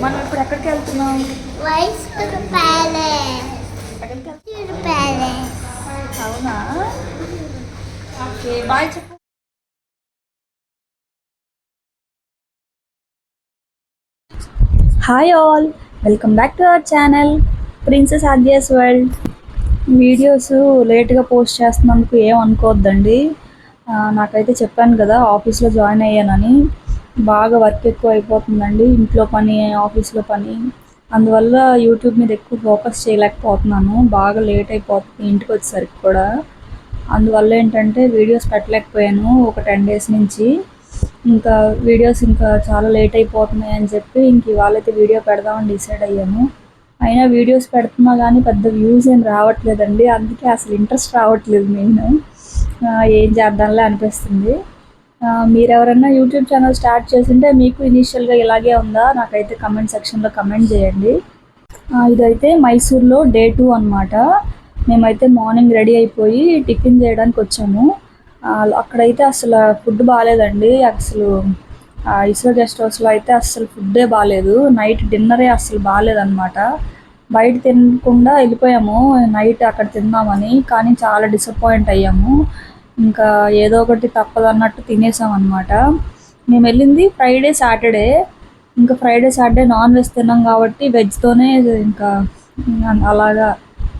మనం ఇప్పుడు ఎక్కడికి వెళ్తున్నాం? అవునా? ఓకే, బాయ్ చెప్పు. Hi all, welcome back to our channel princess Aadya's world. Videos లేట్గా పోస్ట్ చేస్తున్నందుకు ఏం అనుకోవద్దండి. నాకైతే చెప్పాను కదా ఆఫీస్లో జాయిన్ అయ్యానని, బాగా వర్క్ ఎక్కువ అయిపోతుందండి, ఇంట్లో పని ఆఫీస్లో పని. అందువల్ల యూట్యూబ్ మీద ఎక్కువ ఫోకస్ చేయలేకపోతున్నాను, బాగా లేట్ అయిపోతుంది ఇంటికి వచ్చేసరికి కూడా. అందువల్ల ఏంటంటే వీడియోస్ పెట్టలేకపోయాను ఒక 10 days నుంచి. ఇంకా వీడియోస్ ఇంకా చాలా లేట్ అయిపోతున్నాయి అని చెప్పి ఇంక ఇవాళైతే వీడియో పెడదామని డిసైడ్ అయ్యాను. అయినా వీడియోస్ పెడుతున్నా కానీ పెద్ద వ్యూస్ ఏం రావట్లేదండి, అందుకే అసలు ఇంట్రెస్ట్ రావట్లేదు. నేను ఏం చేద్దాంలే అనిపిస్తుంది. మీరెవరన్నా యూట్యూబ్ ఛానల్ స్టార్ట్ చేసింటే మీకు ఇనీషియల్గా ఇలాగే ఉందా? నాకైతే కమెంట్ సెక్షన్లో కమెంట్ చేయండి. ఇదైతే మైసూర్లో డే 2 అనమాట. మేమైతే మార్నింగ్ రెడీ అయిపోయి టిఫిన్ చేయడానికి వచ్చాము. అక్కడైతే అసలు ఫుడ్ బాగాలేదండి. అసలు ఇస్రో గెస్ట్ హౌస్లో అయితే అస్సలు ఫుడ్డే బాగాలేదు. నైట్ డిన్నరే అస్సలు బాగాలేదన్నమాట. బయట తినకుండా వెళ్ళిపోయాము నైట్ అక్కడ తిందామని, కానీ చాలా డిసప్పాయింట్ అయ్యాము. ఇంకా ఏదో ఒకటి తప్పదన్నట్టు తినేసాం అనమాట. మేము వెళ్ళింది ఫ్రైడే సాటర్డే. ఇంకా ఫ్రైడే సాటర్డే నాన్ వెజ్ తిన్నాం కాబట్టి వెజ్తోనే ఇంకా అలాగా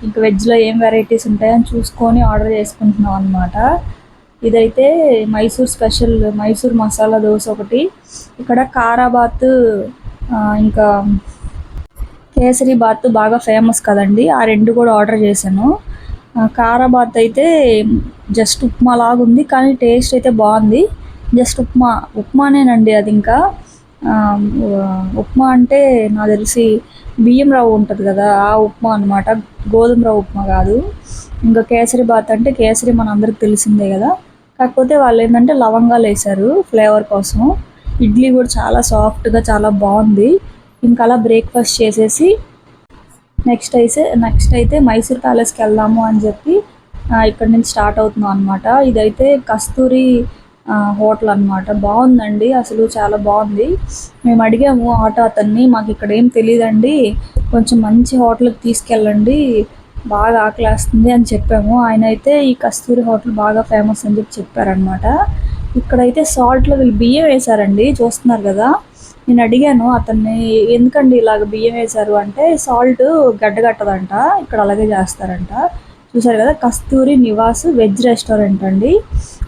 ఇంకా వెజ్లో ఏం వెరైటీస్ ఉంటాయని చూసుకొని ఆర్డర్ చేసుకుంటున్నాం అనమాట. ఇదైతే మైసూర్ స్పెషల్ మైసూర్ మసాలా దోశ ఒకటి, ఇక్కడ కారాబాత్ ఇంకా కేసరి బాత్ బాగా ఫేమస్ కదండి, ఆ రెండు కూడా ఆర్డర్ చేశాను. కారాబాత్ అయితే జస్ట్ ఉప్మా లాగా ఉంది, కానీ టేస్ట్ అయితే బాగుంది. జస్ట్ ఉప్మానేనండి అది. ఇంకా ఉప్మా అంటే నాకు తెలిసి బియ్యం రవ్వ ఉంటుంది కదా, ఆ ఉప్మా అనమాట, గోధుమ రవ్వ ఉప్మా కాదు. ఇంకా కేసరి బాత్ అంటే కేసరి మన అందరికి తెలిసిందే కదా, కాకపోతే వాళ్ళు ఏంటంటే లవంగాలు వేశారు ఫ్లేవర్ కోసం. ఇడ్లీ కూడా చాలా సాఫ్ట్గా చాలా బాగుంది. ఇంకా అలా బ్రేక్ఫాస్ట్ చేసేసి నెక్స్ట్ అయితే మైసూర్ ప్యాలెస్కి వెళ్దాము అని చెప్పి ఇక్కడ నుంచి స్టార్ట్ అవుతున్నాం అనమాట. ఇదైతే కస్తూరి హోటల్ అనమాట. బాగుందండి, అసలు చాలా బాగుంది. మేము అడిగాము ఆటో అతన్ని, మాకు ఇక్కడ ఏం తెలియదండి, కొంచెం మంచి హోటల్కి తీసుకెళ్ళండి, బాగా ఆకలేస్తుంది అని చెప్పాము. ఆయన అయితే ఈ కస్తూరి హోటల్ బాగా ఫేమస్ అని చెప్పి చెప్పారనమాట. ఇక్కడైతే సాల్ట్లో వీళ్ళు బియ్యం వేశారండి, చూస్తున్నారు కదా. నేను అడిగాను అతన్ని, ఎందుకండి ఇలాగ బియ్యం వేశారు అంటే, సాల్ట్ గడ్డగట్టదంట, ఇక్కడ అలాగే చేస్తారంట. చూసారు కదా, కస్తూరి నివాస్ వెజ్ రెస్టారెంట్ అండి,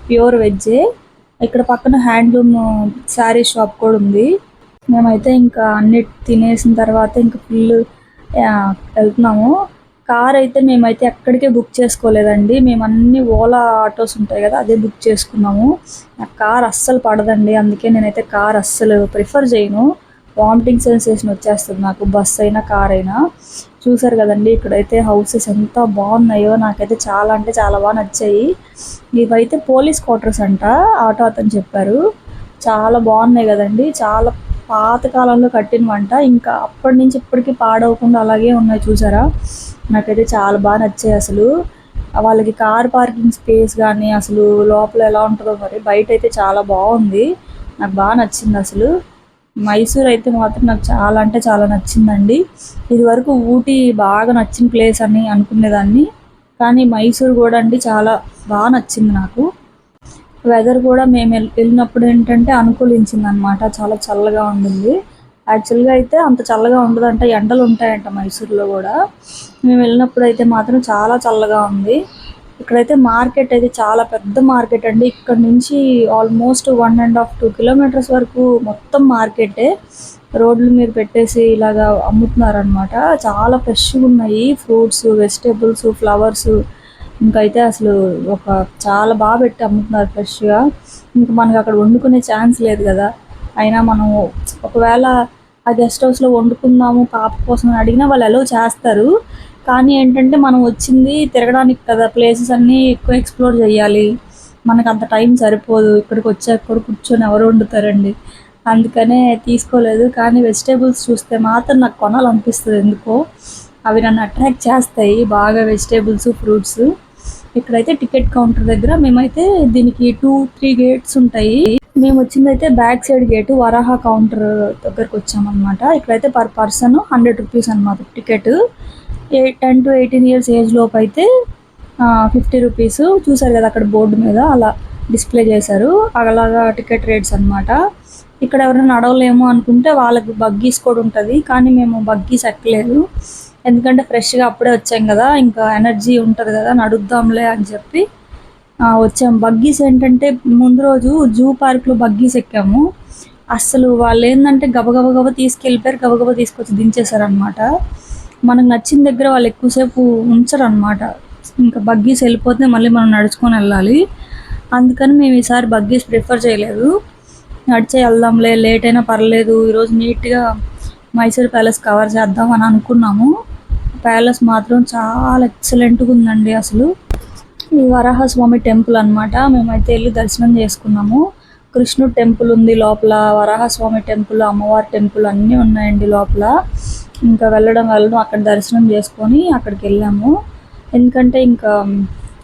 ప్యూర్ వెజ్జే. ఇక్కడ పక్కన హ్యాండ్లూమ్ శారీ షాప్ కూడా ఉంది. మేమైతే ఇంకా అన్ని తినేసిన తర్వాత ఇంకా ఫుల్ వెళ్తున్నాము. కార్ అయితే మేమైతే ఎక్కడికే బుక్ చేసుకోలేదండి, మేము అన్ని ఓలా ఆటోస్ ఉంటాయి కదా అదే బుక్ చేసుకున్నాము. నాకు కార్ అస్సలు పడదండి, అందుకే నేనైతే కార్ అస్సలు ప్రిఫర్ చేయను. వామిటింగ్ సెన్సేషన్ వచ్చేస్తుంది నాకు, బస్ అయినా కార్ అయినా. చూసారు కదండి ఇక్కడైతే హౌసెస్ ఎంత బాగున్నాయో, నాకైతే చాలా అంటే చాలా బాగా నచ్చాయి. ఇవైతే పోలీస్ క్వార్టర్స్ అంట, ఆటో అతను చెప్పారు. చాలా బాగున్నాయి కదండి, చాలా పాతకాలంలో కట్టినవంట, ఇంకా అప్పటి నుంచి ఇప్పటికీ పాడవకుండా అలాగే ఉన్నాయి. చూసారా, నాకైతే చాలా బాగా నచ్చాయి. అసలు వాళ్ళకి కార్ పార్కింగ్ స్పేస్ కానీ అసలు లోపల ఎలా ఉంటుందో మరి, బయట అయితే చాలా బాగుంది, నాకు బాగా నచ్చింది. అసలు మైసూర్ అయితే మాత్రం నాకు చాలా అంటే చాలా నచ్చిందండి. ఇది వరకు ఊటీ బాగా నచ్చిన ప్లేస్ అని అనుకునేదాన్ని, కానీ మైసూర్ కూడా అండి చాలా బాగా నచ్చింది నాకు. వెదర్ కూడా మేము వెళ్ళినప్పుడు ఏంటంటే అనుకూలించింది అనమాట, చాలా చల్లగా ఉండింది. యాక్చువల్గా అయితే అంత చల్లగా ఉండదంట, ఎండలు ఉంటాయంట మైసూర్లో కూడా. మేము వెళ్ళినప్పుడు అయితే మాత్రం చాలా చల్లగా ఉంది. ఇక్కడైతే మార్కెట్ అయితే చాలా పెద్ద మార్కెట్ అండి, ఇక్కడ నుంచి ఆల్మోస్ట్ 1.5-2 kilometers వరకు మొత్తం మార్కెటే. రోడ్ల మీద పెట్టేసి ఇలాగా అమ్ముతున్నారనమాట, చాలా ఫ్రెష్గా ఉన్నాయి ఫ్రూట్స్, వెజిటేబుల్స్, ఫ్లవర్స్. ఇంకైతే అసలు చాలా బాగా పెట్టి అమ్ముతున్నారు ఫ్రెష్గా. ఇంకా మనకు అక్కడ వండుకునే ఛాన్స్ లేదు కదా, అయినా మనం ఒకవేళ ఆ గెస్ట్ హౌస్లో వండుకుందాము పాప కోసం అని అడిగినా వాళ్ళు అలో చేస్తారు. కానీ ఏంటంటే మనం వచ్చింది తిరగడానికి కదా, ప్లేసెస్ అన్నీ ఎక్కువ ఎక్స్ప్లోర్ చేయాలి, మనకు అంత టైం సరిపోదు, ఇక్కడికి వచ్చాక కూడా కూర్చొని ఎవరు వండుతారండి, అందుకనే తీసుకోలేదు. కానీ వెజిటేబుల్స్ చూస్తే మాత్రం నాకు కొనాలనిపిస్తుంది ఎందుకో, అవి నన్ను అట్రాక్ట్ చేస్తాయి బాగా, వెజిటేబుల్స్ ఫ్రూట్స్. ఇక్కడైతే టికెట్ కౌంటర్ దగ్గర మేమైతే దీనికి 2-3 గేట్స్ ఉంటాయి. మేము వచ్చిందైతే బ్యాక్ సైడ్ గేటు వరాహ కౌంటర్ దగ్గరకు వచ్చామన్నమాట. ఇక్కడైతే పర్ పర్సన్ 100 రూపీస్ అనమాట టికెట్. 10 to 18 ఇయర్స్ ఏజ్ లోపు అయితే 50 రూపీస్. చూసారు కదా అక్కడ బోర్డు మీద అలా డిస్ప్లే చేశారు. అలాగా టికెట్ రేట్స్ అనమాట. ఇక్కడ ఎవరైనా నడవలేము అనుకుంటే వాళ్ళకి బగ్గీస్ కూడా ఉంటుంది, కానీ మేము బగ్గీస్ ఎక్కలేదు. ఎందుకంటే ఫ్రెష్గా అప్పుడే వచ్చాం కదా, ఇంకా ఎనర్జీ ఉంటుంది కదా నడుద్దాంలే అని చెప్పి వచ్చాము. బగ్గీస్ ఏంటంటే ముందు రోజు జూ పార్క్లో బగ్గీస్ ఎక్కాము. అసలు వాళ్ళు ఏంటంటే గబగబ తీసుకెళ్ళిపోయారు, గబగబా తీసుకొచ్చి దించేశారనమాట. మనకు నచ్చిన దగ్గర వాళ్ళు ఎక్కువసేపు ఉంచరు అనమాట. ఇంకా బగ్గీస్ వెళ్ళిపోతే మళ్ళీ మనం నడుచుకొని వెళ్ళాలి. అందుకని మేము ఈసారి బగ్గీస్ ప్రిఫర్ చేయలేదు. నడిచే వెళ్దాంలే, లేట్ అయినా పర్లేదు, ఈరోజు నీట్గా మైసూర్ ప్యాలెస్ కవర్ చేద్దాం అని అనుకున్నాము. ప్యాలెస్ మాత్రం చాలా ఎక్సలెంట్గా ఉందండి. అసలు ఈ వరాహస్వామి టెంపుల్ అనమాట. మేమైతే వెళ్ళి దర్శనం చేసుకున్నాము. కృష్ణుడు టెంపుల్ ఉంది లోపల, వరాహస్వామి టెంపుల్, అమ్మవారి టెంపుల్ అన్నీ ఉన్నాయండి లోపల. ఇంకా వెళ్ళడం అక్కడ దర్శనం చేసుకొని అక్కడికి వెళ్ళాము. ఎందుకంటే ఇంకా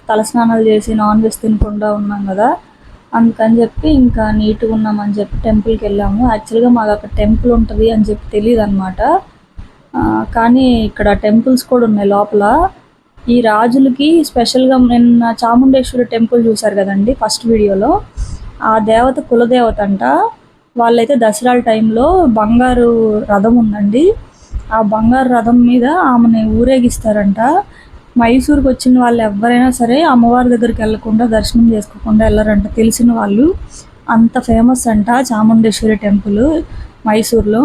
తలస్నానాలు చేసి నాన్ వెజ్ తినకుండా ఉన్నాం కదా, అందుకని చెప్పి ఇంకా నీట్గా ఉన్నామని చెప్పి టెంపుల్కి వెళ్ళాము. యాక్చువల్గా మాకు అక్కడ టెంపుల్ ఉంటుంది అని చెప్పి తెలియదు అనమాట. కానీ ఇక్కడ టెంపుల్స్ కూడా ఉన్నాయి లోపల. ఈ రాజులకి స్పెషల్గా నిన్న చాముండేశ్వరి టెంపుల్ చూశారు కదండి ఫస్ట్ వీడియోలో, ఆ దేవత కులదేవత అంట. వాళ్ళైతే దసరాల టైంలో బంగారు రథం ఉందండి, ఆ బంగారు రథం మీద ఆమెని ఊరేగిస్తారంట. మైసూర్కి వచ్చిన వాళ్ళు ఎవరైనా సరే అమ్మవారి దగ్గరికి వెళ్ళకుండా దర్శనం చేసుకోకుండా వెళ్ళారంట తెలిసిన వాళ్ళు. అంత ఫేమస్ అంట చాముండేశ్వరి టెంపుల్ మైసూర్లో.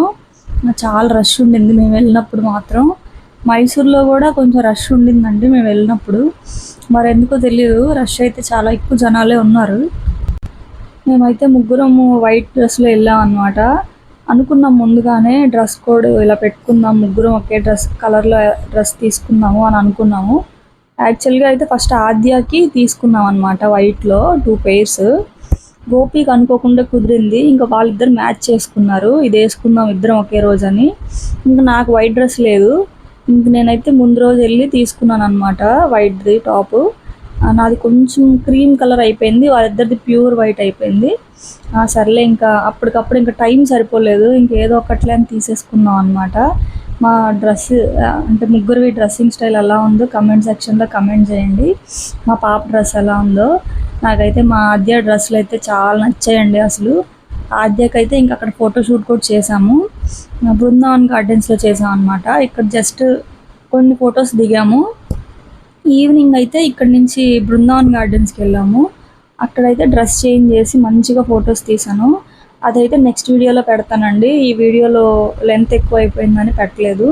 చాలా రష్ ఉండింది మేము వెళ్ళినప్పుడు మాత్రం. మైసూర్లో కూడా కొంచెం రష్ ఉండిందండి మేము వెళ్ళినప్పుడు, మరి ఎందుకో తెలియదు, రష్ అయితే చాలా ఎక్కువ జనాలే ఉన్నారు. మేమైతే ముగ్గురము వైట్ డ్రెస్లో వెళ్ళాం అనమాట. అనుకున్నాం ముందుగానే డ్రెస్ కోడ్ ఇలా పెట్టుకుందాం, ముగ్గురం ఒకే కలర్లో డ్రెస్ తీసుకుందాము అని అనుకున్నాము. యాక్చువల్గా అయితే ఫస్ట్ ఆద్యాకి తీసుకున్నాం అనమాట వైట్లో 2 pairs. గోపికి అనుకోకుండా కుదిరింది, ఇంకా వాళ్ళిద్దరు మ్యాచ్ చేసుకున్నారు, ఇది వేసుకుందాం ఇద్దరం ఒకే రోజు అని. ఇంకా నాకు వైట్ డ్రెస్ లేదు, ఇంక నేనైతే ముందు రోజు వెళ్ళి తీసుకున్నాను అనమాట వైట్ది టాపు. నాది కొంచెం క్రీమ్ కలర్ అయిపోయింది, వాళ్ళిద్దరిది ప్యూర్ వైట్ అయిపోయింది. సర్లే ఇంకా అప్పటికప్పుడు ఇంకా టైం సరిపోలేదు, ఇంకేదో ఒకట్లే అని తీసేసుకున్నాం అనమాట. మా డ్రెస్ అంటే ముగ్గురివి డ్రెస్సింగ్ స్టైల్ ఎలా ఉందో కమెంట్ సెక్షన్లో కమెంట్ చేయండి. మా పాప డ్రెస్ ఎలా ఉందో. నాకైతే మా ఆద్య డ్రెస్సులు అయితే చాలా నచ్చాయండి అసలు. ఆద్యకైతే ఇంకా అక్కడ ఫోటోషూట్ కూడా చేసాము, బృందావన్ గార్డెన్స్లో చేసాం అనమాట. ఇక్కడ జస్ట్ కొన్ని ఫొటోస్ దిగాము. ఈవినింగ్ అయితే ఇక్కడ నుంచి బృందావన్ గార్డెన్స్కి వెళ్ళాము. అక్కడైతే డ్రెస్ చేంజ్ చేసి మంచిగా ఫొటోస్ తీసాను. అదైతే నెక్స్ట్ వీడియోలో పెడతానండి. ఈ వీడియోలో లెంత్ ఎక్కువ అయిపోయిందని పెట్టలేదు.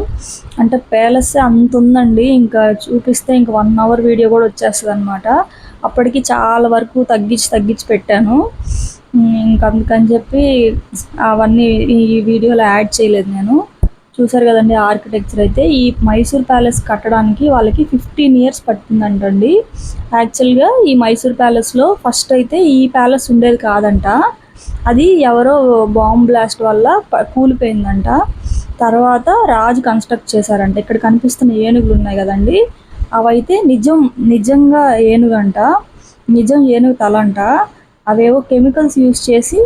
అంటే ప్యాలెస్ అంత ఉందండి, ఇంకా చూపిస్తే ఇంకా 1 hour వీడియో కూడా వచ్చేస్తుంది అనమాట. అప్పటికి చాలా వరకు తగ్గించి పెట్టాను. ఇంకా అందుకని చెప్పి అవన్నీ ఈ వీడియోలో యాడ్ చేయలేదు నేను. చూసారు కదండి ఆర్కిటెక్చర్ అయితే. ఈ మైసూర్ ప్యాలెస్ కట్టడానికి వాళ్ళకి 15 years పట్టిందంటండి. యాక్చువల్గా ఈ మైసూర్ ప్యాలెస్లో ఫస్ట్ అయితే ఈ ప్యాలెస్ ఉండేది కాదంట, అది ఎవరో బాంబ్ బ్లాస్ట్ వల్ల కూలిపోయిందంట. తర్వాత రాజు కన్స్ట్రక్ట్ చేశారంట. ఇక్కడ కనిపిస్తున్న ఏనుగులు ఉన్నాయి కదండి, అవైతే నిజంగా ఏనుగంట, నిజం ఏనుగు తల అంట. అవేవో కెమికల్స్ యూస్ చేసి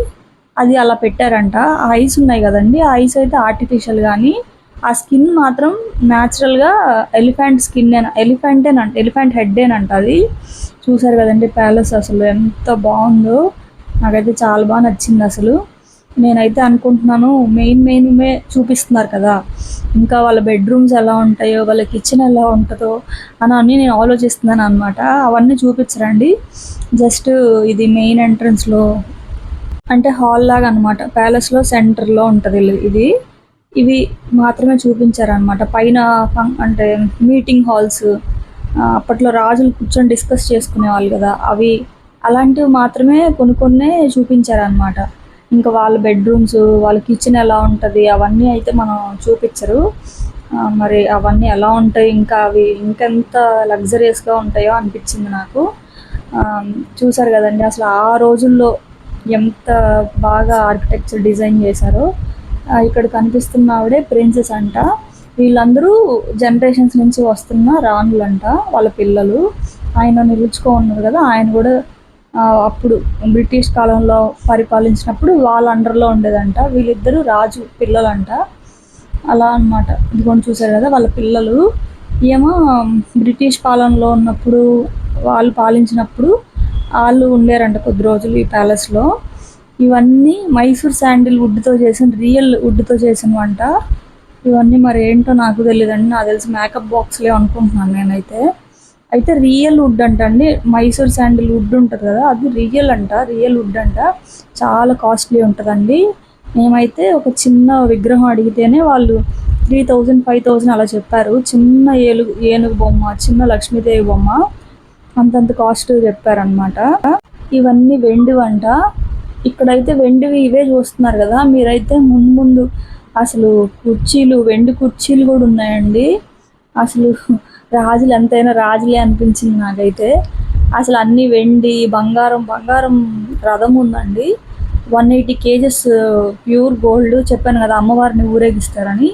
అది అలా పెట్టారంట. ఆ ఐస్ ఉన్నాయి కదండి, ఆ ఐస్ అయితే ఆర్టిఫిషియల్, కానీ ఆ స్కిన్ మాత్రం న్యాచురల్గా ఎలిఫెంట్ ఎలిఫెంట్ హెడ్డేనంట అది. చూసారు కదండి ప్యాలెస్ అసలు ఎంత బాగుందో, నాకైతే చాలా బాగా నచ్చింది అసలు. నేనైతే అనుకుంటున్నాను మెయిన్ చూపిస్తున్నారు కదా, ఇంకా వాళ్ళ బెడ్రూమ్స్ ఎలా ఉంటాయో, వాళ్ళ కిచెన్ ఎలా ఉంటుందో అని నేను ఆలోచిస్తున్నాను అనమాట. అవన్నీ చూపించరండి, జస్ట్ ఇది మెయిన్ ఎంట్రన్స్లో అంటే హాల్ లాగా అనమాట. ప్యాలెస్లో సెంటర్లో ఉంటుంది ఇది. ఇవి మాత్రమే చూపించారనమాట. పైన అంటే మీటింగ్ హాల్స్, అప్పట్లో రాజులు కూర్చొని డిస్కస్ చేసుకునేవాళ్ళు కదా, అవి అలాంటివి మాత్రమే కొన్ని చూపించారనమాట. ఇంకా వాళ్ళ బెడ్రూమ్స్, వాళ్ళ కిచెన్ ఎలా ఉంటుంది అవన్నీ అయితే మనం చూపించరు. మరి అవన్నీ ఎలా ఉంటాయి, ఇంకా అవి ఇంకెంత లగ్జరియస్గా ఉంటాయో అనిపించింది నాకు. చూసారు కదండి అసలు ఆ రోజుల్లో ఎంత బాగా ఆర్కిటెక్చర్ డిజైన్ చేశారో. ఇక్కడ కనిపిస్తున్న ఆవిడే ప్రిన్సెస్ అంట. వీళ్ళందరూ జనరేషన్స్ నుంచి వస్తున్న రాణులంట, వాళ్ళ పిల్లలు. ఆయన నిలుచుకో ఉన్నారు కదా, ఆయన కూడా అప్పుడు బ్రిటిష్ కాలంలో పరిపాలించినప్పుడు వాళ్ళ అండర్లో ఉండేదంట. వీళ్ళిద్దరూ రాజు పిల్లలంట. అలా అనమాట. ఇదిగోండి చూసారు కదా వాళ్ళ పిల్లలు. ఏమో బ్రిటిష్ పాలనలో ఉన్నప్పుడు, వాళ్ళు పాలించినప్పుడు వాళ్ళు ఉండేరంట కొద్ది రోజులు ఈ ప్యాలెస్లో. ఇవన్నీ మైసూర్ శాండిల్ వుడ్తో చేసిన, రియల్ వుడ్తో చేసినవంట. ఇవన్నీ మరి ఏంటో నాకు తెలియదండి. నాకు తెలిసి మేకప్ బాక్స్లే అనుకుంటున్నాను నేనైతే. అయితే రియల్ వుడ్ అంటండి. మైసూర్ శాండిల్ వుడ్ ఉంటుంది కదా, అది రియల్ వుడ్ అంట. చాలా కాస్ట్లీ ఉంటుందండి. మేమైతే ఒక చిన్న విగ్రహం అడిగితేనే వాళ్ళు 3000 5000 అలా చెప్పారు. చిన్న ఏనుగు బొమ్మ, చిన్న లక్ష్మీదేవి బొమ్మ అంతంత కాస్ట్ చెప్పారనమాట. ఇవన్నీ వెండివంట. ఇక్కడైతే వెండివి ఇవే చూస్తున్నారు కదా, మీరైతే ముందు అసలు కుర్చీలు, వెండి కుర్చీలు కూడా ఉన్నాయండి. అసలు రాజులు ఎంతైనా రాజులే అనిపించింది నాకైతే. అసలు అన్నీ వెండి, బంగారం రథం ఉందండి. 180 kgs ప్యూర్ గోల్డ్. చెప్పాను కదా అమ్మవారిని ఊరేగిస్తారని.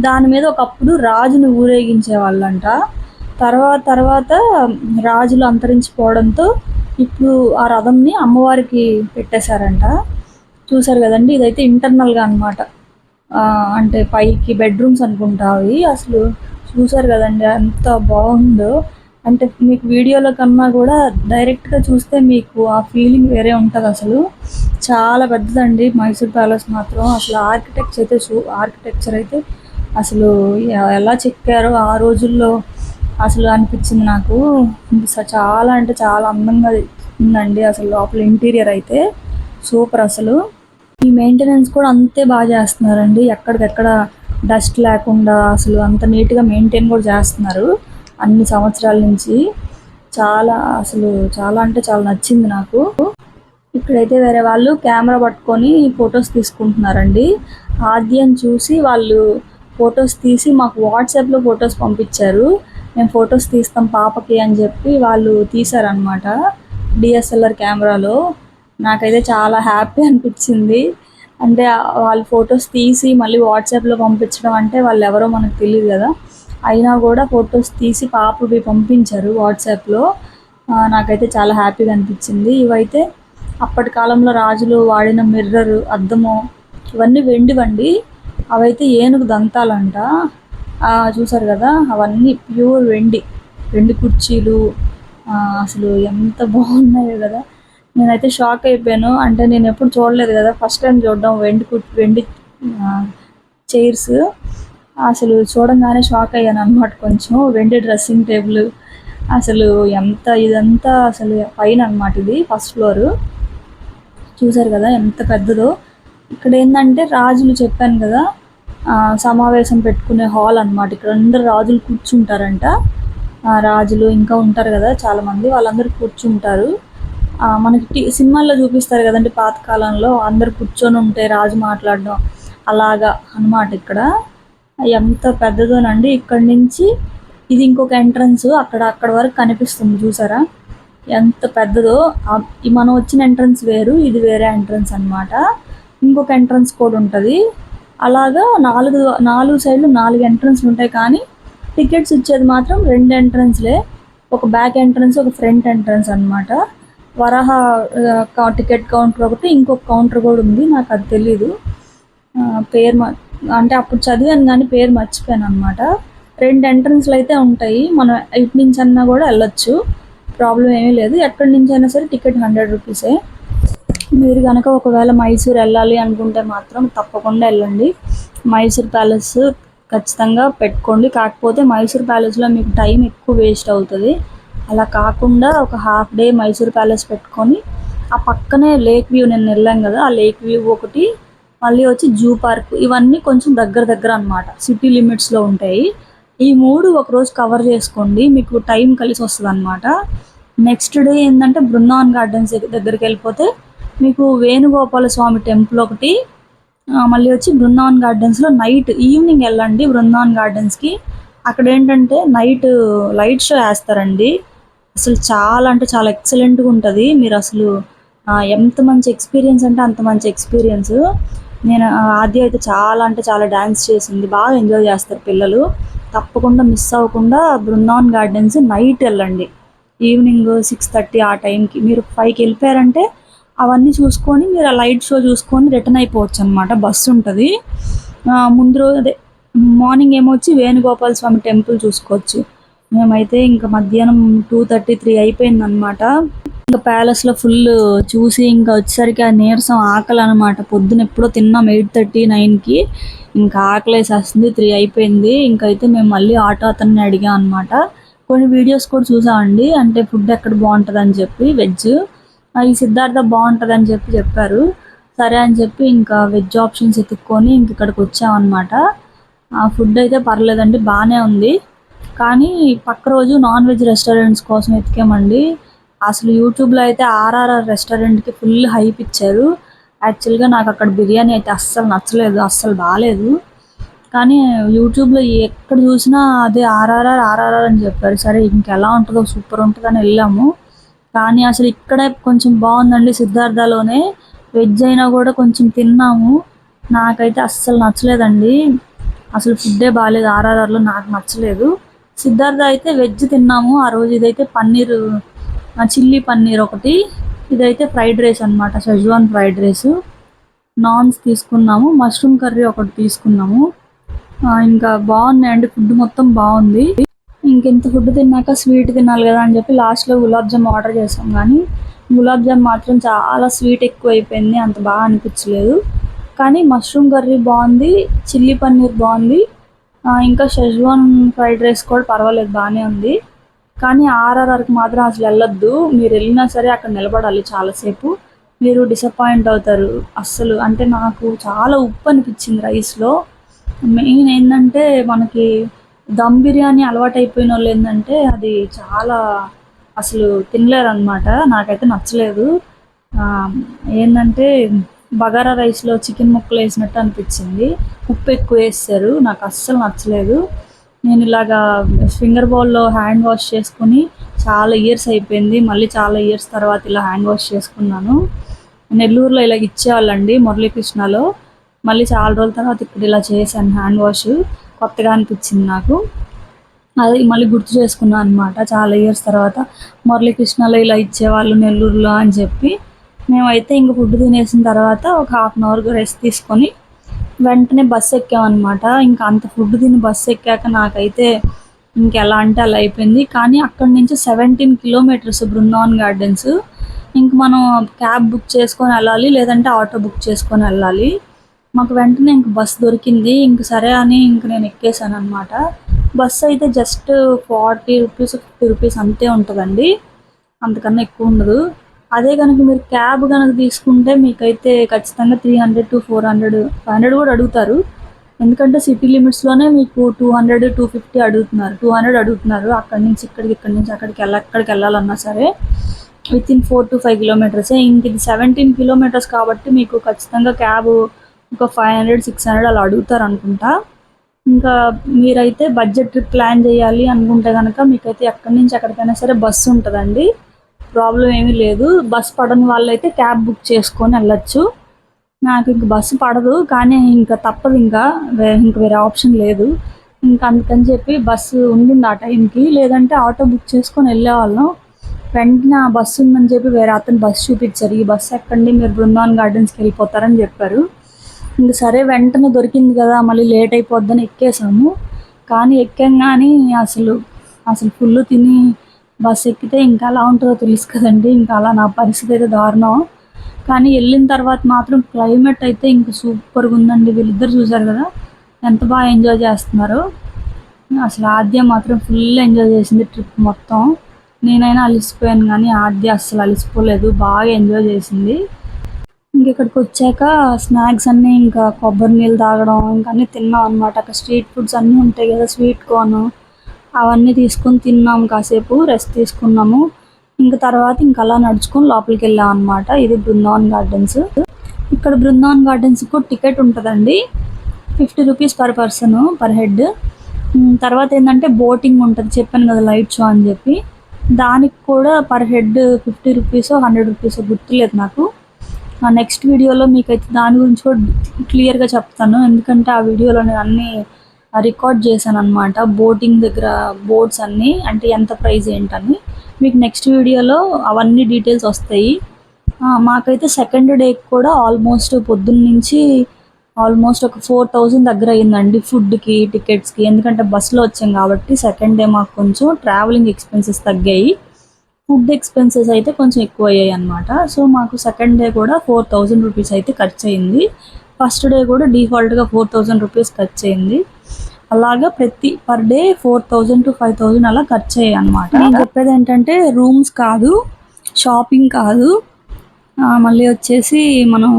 దాని మీద ఒకప్పుడు రాజుని ఊరేగించే వాళ్ళంట. తర్వాత రాజులు అంతరించిపోవడంతో ఇప్పుడు ఆ రథంని అమ్మవారికి పెట్టేశారంట. చూసారు కదండి, ఇదైతే ఇంటర్నల్గా అనమాట. అంటే పైకి బెడ్రూమ్స్ అనుకుంటా అవి. అసలు చూసారు కదండి ఎంత బాగుందో. అంటే మీకు వీడియోలో కన్నా కూడా డైరెక్ట్గా చూస్తే మీకు ఆ ఫీలింగ్ వేరే ఉంటుంది. అసలు చాలా పెద్దదండి మైసూర్ ప్యాలెస్ మాత్రం. అసలు ఆర్కిటెక్చర్ అయితే అసలు ఎలా చెక్కారో ఆ రోజుల్లో అసలు అనిపించింది నాకు. చాలా అంటే చాలా అందంగా ఉందండి అసలు లోపల ఇంటీరియర్ అయితే సూపర్. అసలు ఈ మెయింటెనెన్స్ కూడా అంతే బాగా చేస్తున్నారండి. ఎక్కడికెక్కడ డస్ట్ లేకుండా అసలు అంత నీట్గా మెయింటైన్ కూడా చేస్తున్నారు అన్ని సంవత్సరాల నుంచి. చాలా అంటే చాలా నచ్చింది నాకు. ఇక్కడైతే వేరే వాళ్ళు కెమెరా పట్టుకొని ఫొటోస్ తీసుకుంటున్నారండి. ఆద్యని చూసి వాళ్ళు ఫొటోస్ తీసి మాకు వాట్సాప్లో ఫొటోస్ పంపించారు. మేము ఫొటోస్ తీస్తాం పాపకి అని చెప్పి వాళ్ళు తీశారనమాట డిఎస్ఎల్ఆర్ కెమెరాలో. నాకైతే చాలా హ్యాపీ అనిపించింది. అంటే వాళ్ళు ఫొటోస్ తీసి మళ్ళీ వాట్సాప్లో పంపించడం అంటే వాళ్ళు ఎవరో మనకు తెలియదు కదా, అయినా కూడా ఫొటోస్ తీసి పాపవి పంపించారు వాట్సాప్లో. నాకైతే చాలా హ్యాపీగా అనిపించింది. ఇవైతే అప్పటి కాలంలో రాజులు వాడిన మిర్రరు, అద్దము, ఇవన్నీ వెండివండి. అవైతే ఏనుగు దంతాలంట. చూసారు కదా, అవన్నీ ప్యూర్ వెండి కుర్చీలు. అసలు ఎంత బాగున్నాయో కదా. నేనైతే షాక్ అయిపోయాను. అంటే నేను ఎప్పుడు చూడలేదు కదా, ఫస్ట్ టైం చూడడం వెండి చైర్స్. అసలు చూడంగానే షాక్ అయ్యాను అనమాట. కొంచెం వెండి డ్రెస్సింగ్ టేబుల్. అసలు ఇదంతా అసలు పైన అనమాట, ఇది ఫస్ట్ ఫ్లోరు. చూసారు కదా ఎంత పెద్దదో. ఇక్కడ ఏంటంటే రాజులు, చెప్పాను కదా, సమావేశం పెట్టుకునే హాల్ అనమాట. ఇక్కడ అందరు రాజులు కూర్చుంటారంట. రాజులు ఇంకా ఉంటారు కదా చాలామంది, వాళ్ళందరూ కూర్చుంటారు. మనకి సినిమాల్లో చూపిస్తారు కదండి పాతకాలంలో అందరు కూర్చొని ఉంటే రాజు మాట్లాడడం, అలాగా అనమాట ఇక్కడ. ఎంత పెద్దదోనండి. ఇక్కడ నుంచి ఇది ఇంకొక ఎంట్రన్స్, అక్కడ వరకు కనిపిస్తుంది చూసారా ఎంత పెద్దదో. మనం వచ్చిన ఎంట్రన్స్ వేరు, ఇది వేరే ఎంట్రన్స్ అనమాట. ఇంకొక ఎంట్రన్స్ కూడా ఉంటుంది. అలాగా నాలుగు సైడ్లు 4 ఎంట్రన్స్లు ఉంటాయి. కానీ టికెట్స్ ఇచ్చేది మాత్రం 2 ఎంట్రన్స్లే. ఒక బ్యాక్ ఎంట్రన్స్, ఒక ఫ్రంట్ ఎంట్రన్స్ అనమాట. వరాహ టికెట్ కౌంటర్ ఒకటి, ఇంకొక కౌంటర్ కూడా ఉంది, నాకు అది తెలీదు. పేరు అంటే అప్పుడు చదివాను కానీ పేరు మర్చిపోయాను అనమాట. 2 ఎంట్రన్స్లు అయితే ఉంటాయి. మనం ఇటు నుంచి అన్నా కూడా వెళ్ళొచ్చు, ప్రాబ్లం ఏమీ లేదు. ఎక్కడి నుంచి అయినా సరే టికెట్ 100 రూపీసే. మీరు కనుక ఒకవేళ మైసూర్ వెళ్ళాలి అనుకుంటే మాత్రం తప్పకుండా వెళ్ళండి. మైసూర్ ప్యాలెస్ ఖచ్చితంగా పెట్టుకోండి. కాకపోతే మైసూర్ ప్యాలెస్లో మీకు టైం ఎక్కువ వేస్ట్ అవుతుంది. అలా కాకుండా ఒక హాఫ్ డే మైసూర్ ప్యాలెస్ పెట్టుకొని ఆ పక్కనే లేక్ వ్యూ, నేను వెళ్ళాం కదా ఆ లేక్ వ్యూ ఒకటి, మళ్ళీ వచ్చి జూ పార్క్, ఇవన్నీ కొంచెం దగ్గర అనమాట, సిటీ లిమిట్స్లో ఉంటాయి. ఈ 3 ఒకరోజు కవర్ చేసుకోండి, మీకు టైం కలిసి వస్తుంది అనమాట. నెక్స్ట్ డే ఏంటంటే బృందావన్ గార్డెన్స్ దగ్గరికి వెళ్ళిపోతే మీకు వేణుగోపాల స్వామి టెంపుల్ ఒకటి, మళ్ళీ వచ్చి బృందావన్ గార్డెన్స్లో ఈవినింగ్ వెళ్ళండి బృందావన్ గార్డెన్స్కి. అక్కడ ఏంటంటే నైట్ లైట్ షో వేస్తారండి. అసలు చాలా అంటే చాలా ఎక్సలెంట్గా ఉంటుంది. మీరు అసలు ఎంత మంచి ఎక్స్పీరియన్స్ అంటే అంత మంచి ఎక్స్పీరియన్స్. నేను ఆద్య అయితే చాలా అంటే చాలా డ్యాన్స్ చేసింది, బాగా ఎంజాయ్ చేస్తారు పిల్లలు. తప్పకుండా మిస్ అవ్వకుండా బృందావన్ గార్డెన్స్ నైట్ వెళ్ళండి. ఈవినింగ్ 6:30 ఆ టైంకి. మీరు 5కి వెళ్ళిపోయారంటే అవన్నీ చూసుకొని మీరు ఆ లైట్ షో చూసుకొని రిటర్న్ అయిపోవచ్చు అనమాట. బస్సు ఉంటుంది. ముందు రోజు అదే మార్నింగ్ ఏమొచ్చి వేణుగోపాల స్వామి టెంపుల్ చూసుకోవచ్చు. మేమైతే ఇంకా మధ్యాహ్నం 2:30, 3 అయిపోయిందనమాట. ఇంకా ప్యాలెస్లో ఫుల్ చూసి ఇంకా వచ్చేసరికి ఆ నీరసం ఆకలి అనమాట. పొద్దున ఎప్పుడో తిన్నాం 8:30, 9కి. ఇంకా ఆకలేసేస్తుంది. 3 అయిపోయింది. ఇంకైతే మేము మళ్ళీ ఆటో అతన్ని అడిగాం అనమాట. కొన్ని వీడియోస్ కూడా చూసామండి. అంటే ఫుడ్ ఎక్కడ బాగుంటుందని చెప్పి వెజ్ ఈ సిద్ధార్థ బాగుంటుందని చెప్పారు. సరే అని చెప్పి ఇంకా వెజ్ ఆప్షన్స్ ఎత్తుక్కొని ఇంక ఇక్కడికి వచ్చామన్నమాట. ఆ ఫుడ్ అయితే పర్లేదండి, బాగానే ఉంది. కానీ పక్క రోజు నాన్ వెజ్ రెస్టారెంట్స్ కోసం ఎతికామండి. అసలు యూట్యూబ్లో అయితే ఆర్ఆర్ఆర్ రెస్టారెంట్కి ఫుల్ హైప్ ఇచ్చారు. యాక్చువల్గా నాకు అక్కడ బిర్యానీ అయితే అస్సలు నచ్చలేదు, అస్సలు బాగాలేదు. కానీ యూట్యూబ్లో ఎక్కడ చూసినా అదే ఆర్ఆర్ఆర్ అని చెప్పారు. సరే ఇంకెలా ఉంటుందో, సూపర్ ఉంటుందని వెళ్ళాము. కానీ అసలు ఇక్కడే కొంచెం బాగుందండి. సిద్ధార్థలోనే వెజ్ అయినా కూడా కొంచెం తిన్నాము. నాకైతే అస్సలు నచ్చలేదండి. అసలు ఫుడ్డే బాగాలేదు. ఆర్ఆర్ఆర్లో నాకు నచ్చలేదు. సిద్ధార్థ అయితే వెజ్ తిన్నాము ఆ రోజు. ఇదైతే పన్నీర్, చిల్లీ పన్నీర్ ఒకటి, ఇదైతే ఫ్రైడ్ రైస్ అనమాట, షెజ్వాన్ ఫ్రైడ్ రైస్. నాన్స్ తీసుకున్నాము, మష్రూమ్ కర్రీ ఒకటి తీసుకున్నాము. ఇంకా బాగున్నాయండి, ఫుడ్ మొత్తం బాగుంది. ఇంకెంత ఫుడ్ తిన్నాక స్వీట్ తినాలి కదా అని చెప్పి లాస్ట్లో గులాబ్ జామ్ ఆర్డర్ చేసాం. కానీ గులాబ్ జామ్ మాత్రం చాలా స్వీట్ ఎక్కువ అయిపోయింది, అంత బాగా అనిపించలేదు. కానీ మష్రూమ్ కర్రీ బాగుంది, చిల్లీ పన్నీర్ బాగుంది, ఇంకా షెజ్వాన్ ఫ్రైడ్ రైస్ కూడా పర్వాలేదు, బాగానే ఉంది. కానీ ఆర్ఆర్ఆర్కి మాత్రం అసలు వెళ్ళొద్దు. మీరు వెళ్ళినా సరే అక్కడ నిలబడాలి చాలాసేపు, మీరు డిసప్పాయింట్ అవుతారు అస్సలు. అంటే నాకు చాలా ఉప్పు అనిపించింది రైస్లో. మెయిన్ ఏంటంటే మనకి దమ్ బిర్యానీ అలవాటు అయిపోయిన వాళ్ళు ఏంటంటే అది చాలా అసలు తినలేరనమాట. నాకైతే నచ్చలేదు. ఏంటంటే బగారా రైస్లో చికెన్ ముక్కలు వేసినట్టు అనిపించింది. ఉప్పు ఎక్కువ వేస్తారు, నాకు అస్సలు నచ్చలేదు. నేను ఇలాగా ఫింగర్ బౌల్లో హ్యాండ్ వాష్ చేసుకుని చాలా ఇయర్స్ అయిపోయింది. మళ్ళీ చాలా ఇయర్స్ తర్వాత ఇలా హ్యాండ్ వాష్ చేసుకున్నాను. నెల్లూరులో ఇలాగ ఇచ్చేవాళ్ళండి మురళీకృష్ణలో. మళ్ళీ చాలా రోజుల తర్వాత ఇప్పుడు ఇలా చేశాను హ్యాండ్ వాష్. కొత్తగా అనిపించింది నాకు. అది మళ్ళీ గుర్తు చేసుకున్నాను అనమాట చాలా ఇయర్స్ తర్వాత. మురళీకృష్ణలో ఇలా ఇచ్చేవాళ్ళు నెల్లూరులో అని చెప్పి. మేమైతే ఇంక ఫుడ్ తినేసిన తర్వాత ఒక 1/2 అవర్ రెస్ట్ తీసుకొని వెంటనే బస్సు ఎక్కామన్నమాట. ఇంకా అంత ఫుడ్ తిని బస్సు ఎక్కాక నాకైతే ఇంకెలా అంటే అలా అయిపోయింది. కానీ అక్కడి నుంచి 17 కిలోమీటర్స్ బృందావన్ గార్డెన్స్. ఇంక మనం క్యాబ్ బుక్ చేసుకొని వెళ్ళాలి, లేదంటే ఆటో బుక్ చేసుకొని వెళ్ళాలి. మాకు వెంటనే ఇంక బస్సు దొరికింది. ఇంక సరే అని ఇంక నేను ఎక్కేసాను అనమాట. బస్సు అయితే జస్ట్ 40 రూపీస్ 50 రూపీస్ అంతే ఉంటుందండి, అంతకన్నా ఎక్కువ ఉండదు. అదే కనుక మీరు క్యాబ్ కనుక తీసుకుంటే మీకైతే ఖచ్చితంగా 300 to 400, 500 కూడా అడుగుతారు. ఎందుకంటే సిటీ లిమిట్స్లోనే మీకు 200, 250 అడుగుతున్నారు, 200 అడుగుతున్నారు. అక్కడి నుంచి ఇక్కడికి, ఇక్కడి నుంచి ఎక్కడికి వెళ్ళాలన్నా సరే వితిన్ 4 to 5 కిలోమీటర్సే. ఇంక ఇది 17 కిలోమీటర్స్ కాబట్టి మీకు ఖచ్చితంగా క్యాబ్ ఒక 500, 600 అలా అడుగుతారు అనుకుంటా. ఇంకా మీరైతే బడ్జెట్ ట్రిప్ ప్లాన్ చేయాలి అనుకుంటే కనుక మీకైతే ఎక్కడి నుంచి ఎక్కడికైనా సరే బస్సు ఉంటుందండి, ప్రాబ్లం ఏమీ లేదు. బస్సు పడని వాళ్ళైతే క్యాబ్ బుక్ చేసుకొని వెళ్ళొచ్చు. నాకు ఇంక బస్సు పడదు, కానీ ఇంకా తప్పదు, ఇంకా వేరే ఆప్షన్ లేదు. ఇంకా అందుకని చెప్పి బస్సు ఉండింది ఆ టైంకి, లేదంటే ఆటో బుక్ చేసుకొని వెళ్ళేవాళ్ళం. వెంటనే ఆ బస్సు ఉందని చెప్పి వేరే అతను బస్సు చూపించారు. ఈ బస్సు ఎక్కండి, మీరు బృందావన్ గార్డెన్స్కి వెళ్ళిపోతారని చెప్పారు. ఇంక సరే వెంటనే దొరికింది కదా, మళ్ళీ లేట్ అయిపోద్దని ఎక్కేసాము. కానీ ఎక్కాం, కానీ అసలు ఫుల్ తిని బస్సు ఎక్కితే ఇంకా ఎలా ఉంటుందో తెలుసు కదండి. ఇంకా అలా నా పరిస్థితి అయితే దారుణం. కానీ వెళ్ళిన తర్వాత మాత్రం క్లైమేట్ అయితే ఇంకా సూపర్గా ఉందండి. వీళ్ళిద్దరు చూసారు కదా ఎంత బాగా ఎంజాయ్ చేస్తున్నారో. అసలు ఆద్య మాత్రం ఫుల్ ఎంజాయ్ చేసింది ట్రిప్ మొత్తం. నేనైనా అలసిపోయాను, కానీ ఆద్య అస్సలు అలసిపోలేదు, బాగా ఎంజాయ్ చేసింది. ఇంక ఇక్కడికి వచ్చాక స్నాక్స్ అన్నీ, ఇంకా కొబ్బరి నీళ్ళు తాగడం, ఇంకా అన్నీ తిన్నాం అనమాట. అక్కడ స్ట్రీట్ ఫుడ్స్ అన్నీ ఉంటాయి కదా, స్వీట్ కార్న్ అవన్నీ తీసుకొని తిన్నాము, కాసేపు రెస్ట్ తీసుకున్నాము. ఇంక తర్వాత ఇంక అలా నడుచుకొని లోపలికి వెళ్ళాం అనమాట. ఇది బృందావన్ గార్డెన్స్. ఇక్కడ బృందావన్ గార్డెన్స్కు టికెట్ ఉంటుందండి, 50 rupees per person per head. తర్వాత ఏంటంటే బోటింగ్ ఉంటుంది, చెప్పాను కదా లైట్ షో అని చెప్పి, దానికి కూడా పర్ హెడ్ 50 రూపీసో 100 రూపీసో గుర్తులేదు నాకు. నెక్స్ట్ వీడియోలో మీకైతే దాని గురించి కూడా క్లియర్గా చెప్తాను, ఎందుకంటే ఆ వీడియోలో నేను అన్నీ రికార్డ్ చేశాను అనమాట. బోటింగ్ దగ్గర బోర్డ్స్ అన్నీ, అంటే ఎంత ప్రైస్ ఏంటని. మీకు నెక్స్ట్ వీడియోలో అవన్నీ డీటెయిల్స్ వస్తాయి. మాకైతే సెకండ్ డేకి కూడా ఆల్మోస్ట్ పొద్దున్న నుంచి ఆల్మోస్ట్ ఒక 4000 దగ్గర అయిందండి ఫుడ్కి, టికెట్స్కి. ఎందుకంటే బస్సులో వచ్చాం కాబట్టి సెకండ్ డే మాకు కొంచెం ట్రావెలింగ్ ఎక్స్పెన్సెస్ తగ్గాయి. ఫుడ్ ఎక్స్పెన్సెస్ అయితే కొంచెం ఎక్కువ అయ్యాయి అనమాట. సో మాకు సెకండ్ డే కూడా 4000 రూపీస్ అయితే ఖర్చు అయింది. ఫస్ట్ డే కూడా డిఫాల్ట్గా 4000 రూపీస్ ఖర్చు అయింది. అలాగా పర్ డే 4000 to 5000 అలా ఖర్చు అయ్యాయి అనమాట. నేను చెప్పేది ఏంటంటే రూమ్స్ కాదు, షాపింగ్ కాదు, మళ్ళీ వచ్చేసి మనం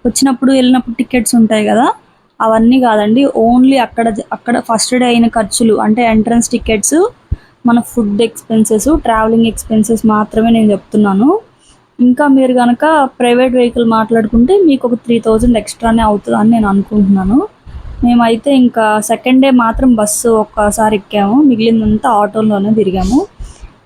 వచ్చినప్పుడు వెళ్ళినప్పుడు టికెట్స్ ఉంటాయి కదా, అవన్నీ కాదండి. ఓన్లీ అక్కడ ఫస్ట్ డే అయిన ఖర్చులు, అంటే ఎంట్రన్స్ టికెట్స్, మన ఫుడ్ ఎక్స్పెన్సెస్, ట్రావెలింగ్ ఎక్స్పెన్సెస్ మాత్రమే నేను చెప్తున్నాను. ఇంకా మీరు కనుక ప్రైవేట్ వెహికల్ మాట్లాడుకుంటే మీకు ఒక 3000 ఎక్స్ట్రానే అవుతుందని నేను అనుకుంటున్నాను. మేమైతే ఇంకా సెకండ్ డే మాత్రం బస్సు ఒక్కసారి ఎక్కాము, మిగిలిందంతా ఆటోలోనే తిరిగాము.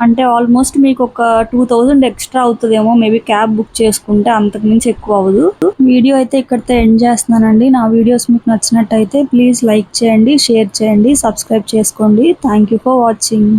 అంటే ఆల్మోస్ట్ మీకు ఒక 2000 ఎక్స్ట్రా అవుతుందేమో మేబీ క్యాబ్ బుక్ చేసుకుంటే, అంతకుమించి ఎక్కువ అవ్వదు. వీడియో అయితే ఇక్కడితో ఎండ్ చేస్తున్నానండి. నా వీడియోస్ మీకు నచ్చినట్టయితే ప్లీజ్ లైక్ చేయండి, షేర్ చేయండి, సబ్స్క్రైబ్ చేసుకోండి. Thank you for watching.